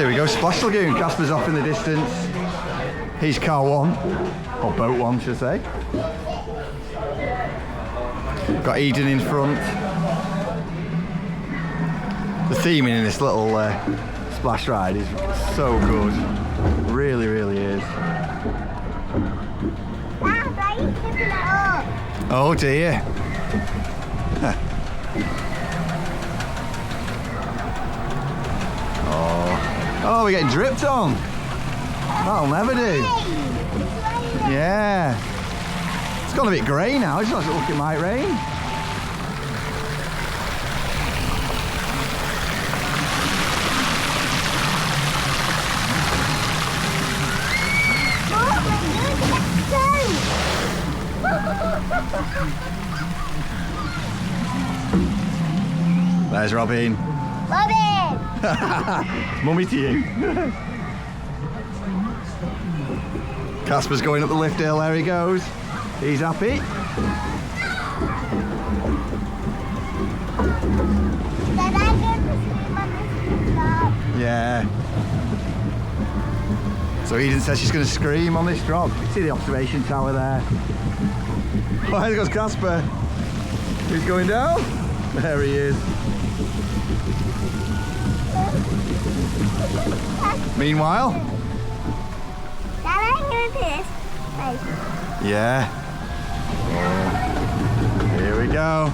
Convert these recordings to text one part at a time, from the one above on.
Here we go, Splash Lagoon. Casper's off in the distance. He's car one, or boat one, should I say. Got Eden in front. The theming in this little splash ride is so good. Really, really is. Oh dear. Oh, we're getting dripped on. That'll never do. Yeah. It's gone a bit grey now. It just looks like it might rain. There's Robin. Robin! Mummy to you. Casper's going up the lift hill, there he goes. He's happy. Yeah. So Eden says she's going to scream on this drop. You can see the observation tower there. Oh, there goes Casper. Who's going down? There he is. Meanwhile? Yeah. Oh. Here we go.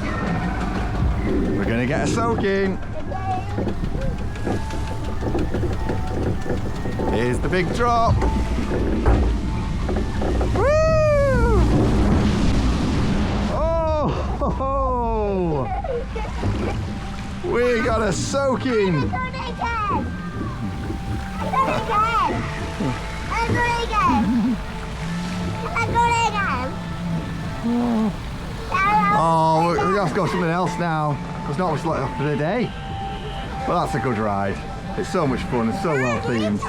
We're going to get a soaking. Here's the big drop. Woo! Oh! We got a soaking. Oh, we're going to have to go something else now. There's not much left for the day. But that's a good ride. It's so much fun. It's so well themed.